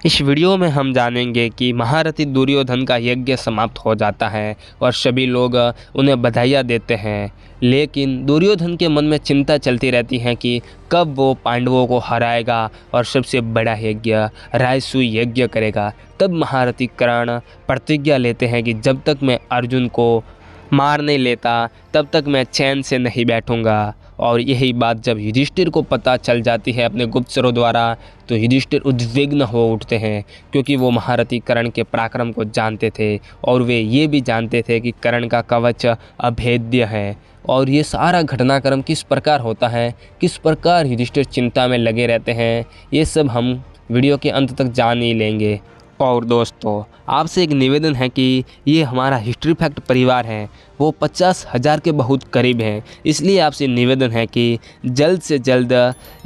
इस वीडियो में हम जानेंगे कि महारथी दुर्योधन का यज्ञ समाप्त हो जाता है और सभी लोग उन्हें बधाइयाँ देते हैं। लेकिन दुर्योधन के मन में चिंता चलती रहती है कि कब वो पांडवों को हराएगा और सबसे बड़ा यज्ञ राजसूय यज्ञ करेगा। तब महारथी कर्ण प्रतिज्ञा लेते हैं कि जब तक मैं अर्जुन को मार नहीं लेता तब तक मैं चैन से नहीं बैठूंगा। और यही बात जब युधिष्ठिर को पता चल जाती है अपने गुप्तचरों द्वारा, तो युधिष्ठिर उद्विग्न हो उठते हैं, क्योंकि वो महारथी कर्ण के पराक्रम को जानते थे और वे ये भी जानते थे कि कर्ण का कवच अभेद्य है। और ये सारा घटनाक्रम किस प्रकार होता है, किस प्रकार युधिष्ठिर चिंता में लगे रहते हैं, ये सब हम वीडियो के अंत तक जान ही लेंगे। और दोस्तों, आपसे एक निवेदन है कि ये हमारा हिस्ट्री फैक्ट परिवार है, वो 50,000 के बहुत करीब हैं। इसलिए आपसे निवेदन है कि जल्द से जल्द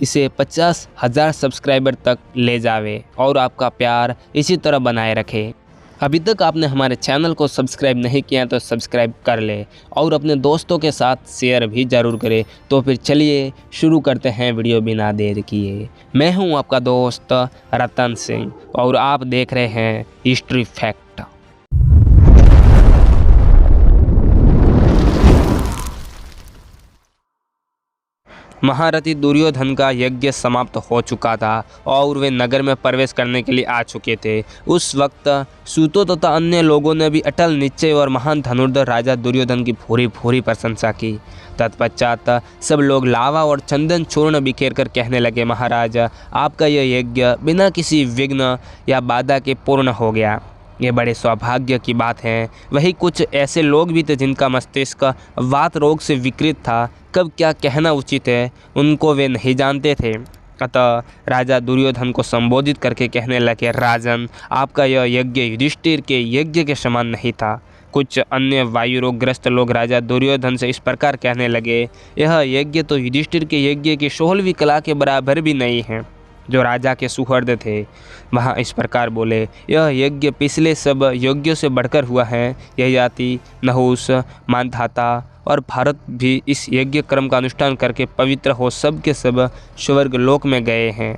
इसे 50,000 सब्सक्राइबर तक ले जावे और आपका प्यार इसी तरह बनाए रखे। अभी तक आपने हमारे चैनल को सब्सक्राइब नहीं किया तो सब्सक्राइब कर ले और अपने दोस्तों के साथ शेयर भी ज़रूर करें। तो फिर चलिए शुरू करते हैं वीडियो बिना देर किए। मैं हूं आपका दोस्त रतन सिंह और आप देख रहे हैं हिस्ट्री फैक्ट। महारथी दुर्योधन का यज्ञ समाप्त हो चुका था और वे नगर में प्रवेश करने के लिए आ चुके थे। उस वक्त सूतों तथा अन्य लोगों ने भी अटल निश्चय और महान धनुर्धर राजा दुर्योधन की भूरी भूरी प्रशंसा की। तत्पश्चात सब लोग लावा और चंदन चूर्ण बिखेर कर कहने लगे, महाराज, आपका यह यज्ञ बिना किसी विघ्न या बाधा के पूर्ण हो गया। ये बड़े सौभाग्य की बात है। वही कुछ ऐसे लोग भी थे जिनका मस्तिष्क वात रोग से विकृत था। कब क्या कहना उचित है उनको वे नहीं जानते थे। अतः राजा दुर्योधन को संबोधित करके कहने लगे, राजन, आपका यह यज्ञ युधिष्ठिर के यज्ञ के समान नहीं था। कुछ अन्य वायु रोगग्रस्त लोग राजा दुर्योधन से इस प्रकार कहने लगे, यह यज्ञ तो युधिष्ठिर के यज्ञ की 16वीं कला के बराबर भी नहीं है। जो राजा के सुहृद थे वहाँ इस प्रकार बोले, यह यज्ञ पिछले सब यज्ञों से बढ़कर हुआ है। यह जाति, नहुस, मानधाता और भारत भी इस यज्ञ क्रम का अनुष्ठान करके पवित्र हो सब के सब स्वर्ग लोक में गए हैं।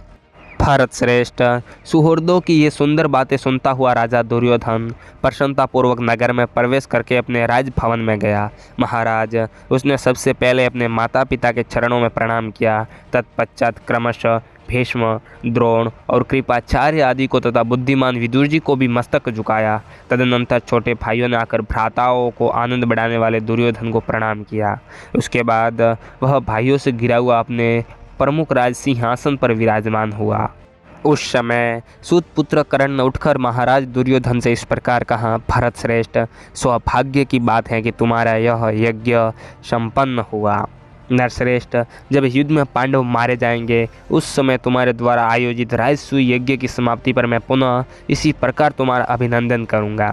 भारत श्रेष्ठ सुहृदों की ये सुंदर बातें सुनता हुआ राजा दुर्योधन प्रसन्नतापूर्वक नगर में प्रवेश करके अपने राजभवन में गया। महाराज, उसने सबसे पहले अपने माता पिता के चरणों में प्रणाम किया। तत्पश्चात क्रमशः भीष्म, द्रोण और कृपाचार्य आदि को तथा बुद्धिमान विदुर जी को भी मस्तक झुकाया। तदनंतर छोटे भाइयों ने आकर भ्राताओं को आनंद बढ़ाने वाले दुर्योधन को प्रणाम किया। उसके बाद वह भाइयों से घिरा हुआ अपने प्रमुख राज सिंहासन पर विराजमान हुआ। उस समय सूतपुत्र कर्ण ने उठकर महाराज दुर्योधन से इस प्रकार कहा, भरत श्रेष्ठ, सौभाग्य की बात है कि तुम्हारा यह यज्ञ संपन्न हुआ। नरश्रेष्ठ, जब युद्ध में पांडव मारे जाएंगे उस समय तुम्हारे द्वारा आयोजित राजसूय यज्ञ की समाप्ति पर मैं पुनः इसी प्रकार तुम्हारा अभिनंदन करूंगा।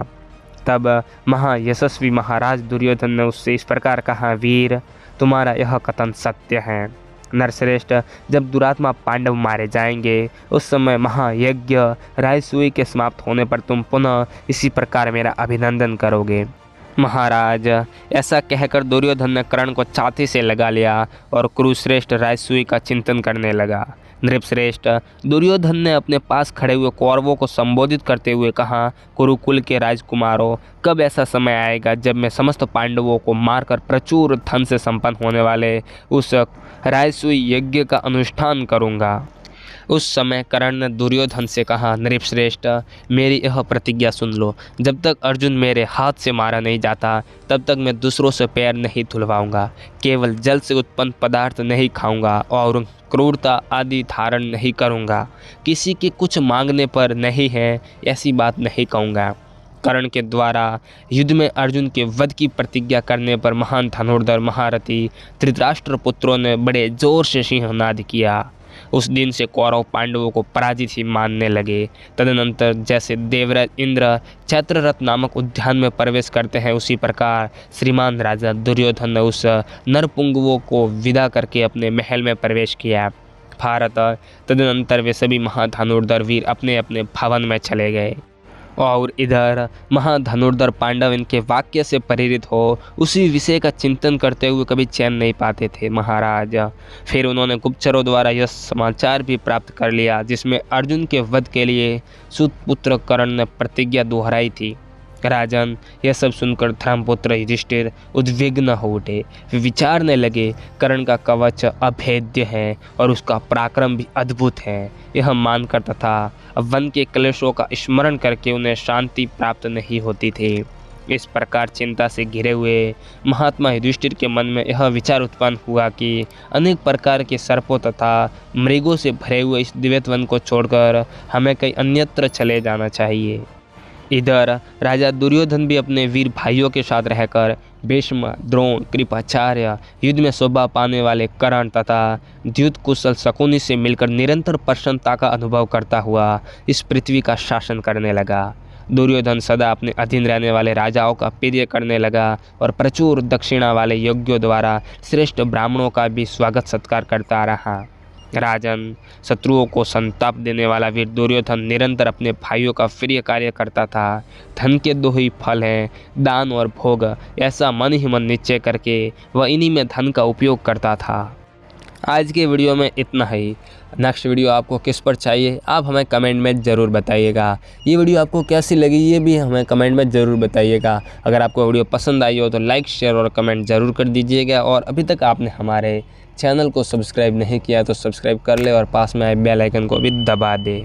तब महायशस्वी महाराज दुर्योधन ने उससे इस प्रकार कहा, वीर, तुम्हारा यह कथन सत्य है। नरश्रेष्ठ, जब दुरात्मा पांडव मारे जाएंगे उस समय महायज्ञ राजसूय के समाप्त होने पर तुम पुनः इसी प्रकार मेरा अभिनंदन करोगे। महाराज, ऐसा कहकर दुर्योधन ने कर्ण को छाती से लगा लिया और कुरुश्रेष्ठ राजसूय का चिंतन करने लगा। नृपश्रेष्ठ, दुर्योधन ने अपने पास खड़े हुए कौरवों को संबोधित करते हुए कहा, कुरुकुल के राजकुमारों, कब ऐसा समय आएगा जब मैं समस्त पांडवों को मारकर प्रचुर धन से संपन्न होने वाले उस राजसूय यज्ञ का अनुष्ठान करूंगा। उस समय कर्ण ने दुर्योधन से कहा, नृपश्रेष्ठ, मेरी यह प्रतिज्ञा सुन लो, जब तक अर्जुन मेरे हाथ से मारा नहीं जाता तब तक मैं दूसरों से पैर नहीं धुलवाऊंगा, केवल जल से उत्पन्न पदार्थ नहीं खाऊंगा और क्रूरता आदि धारण नहीं करूंगा, किसी के कुछ मांगने पर नहीं है ऐसी बात नहीं कहूँगा। कर्ण के द्वारा युद्ध में अर्जुन के वध की प्रतिज्ञा करने पर महान धनुर्धर महारथी धृतराष्ट्र पुत्रों ने बड़े जोर से सिंहनाद किया। उस दिन से कौरव पांडवों को पराजित ही मानने लगे। तदनंतर जैसे देवराज इंद्र चैत्ररथ नामक उद्यान में प्रवेश करते हैं, उसी प्रकार श्रीमान राजा दुर्योधन ने उस नरपुंगवों को विदा करके अपने महल में प्रवेश किया। भारत, तदनंतर वे सभी महाधनुर्धर वीर अपने अपने भवन में चले गए। और इधर महाधनुर्धर पांडव इनके वाक्य से प्रेरित हो उसी विषय का चिंतन करते हुए कभी चैन नहीं पाते थे महाराज। फिर उन्होंने गुप्तचरों द्वारा यह समाचार भी प्राप्त कर लिया जिसमें अर्जुन के वध के लिए सुतपुत्र कर्ण ने प्रतिज्ञा दोहराई थी। राजन, यह सब सुनकर धर्मपुत्र युधिष्ठिर उद्विग्न हो उठे। वे विचारने लगे, कर्ण का कवच अभेद्य है और उसका पराक्रम भी अद्भुत है। यह मानकर तथा वन के क्लेशों का स्मरण करके उन्हें शांति प्राप्त नहीं होती थी। इस प्रकार चिंता से घिरे हुए महात्मा युधिष्ठिर के मन में यह विचार उत्पन्न हुआ कि अनेक प्रकार के सर्पों तथा मृगों से भरे हुए इस दिव्य वन को छोड़कर हमें कहीं अन्यत्र चले जाना चाहिए। इधर राजा दुर्योधन भी अपने वीर भाइयों के साथ रहकर भीष्म, द्रोण, कृपाचार्य, युद्ध में शोभा पाने वाले कर्ण तथा द्युत कुशल शकुनि से मिलकर निरंतर प्रसन्नता का अनुभव करता हुआ इस पृथ्वी का शासन करने लगा। दुर्योधन सदा अपने अधीन रहने वाले राजाओं का प्रिय करने लगा और प्रचुर दक्षिणा वाले योग्यों द्वारा श्रेष्ठ ब्राह्मणों का भी स्वागत सत्कार करता रहा। राजन, शत्रुओं को संताप देने वाला वीर दुर्योधन निरंतर अपने भाइयों का प्रिय कार्य करता था। धन के दो ही फल हैं, दान और भोग। ऐसा मन ही मन निश्चय करके वह इन्हीं में धन का उपयोग करता था। आज के वीडियो में इतना ही। नेक्स्ट वीडियो आपको किस पर चाहिए आप हमें कमेंट में ज़रूर बताइएगा। ये वीडियो आपको कैसी लगी ये भी हमें कमेंट में ज़रूर बताइएगा। अगर आपको वीडियो पसंद आई हो तो लाइक, शेयर और कमेंट ज़रूर कर दीजिएगा। और अभी तक आपने हमारे चैनल को सब्सक्राइब नहीं किया तो सब्सक्राइब कर ले और पास में आए बेल आइकन को भी दबा दे।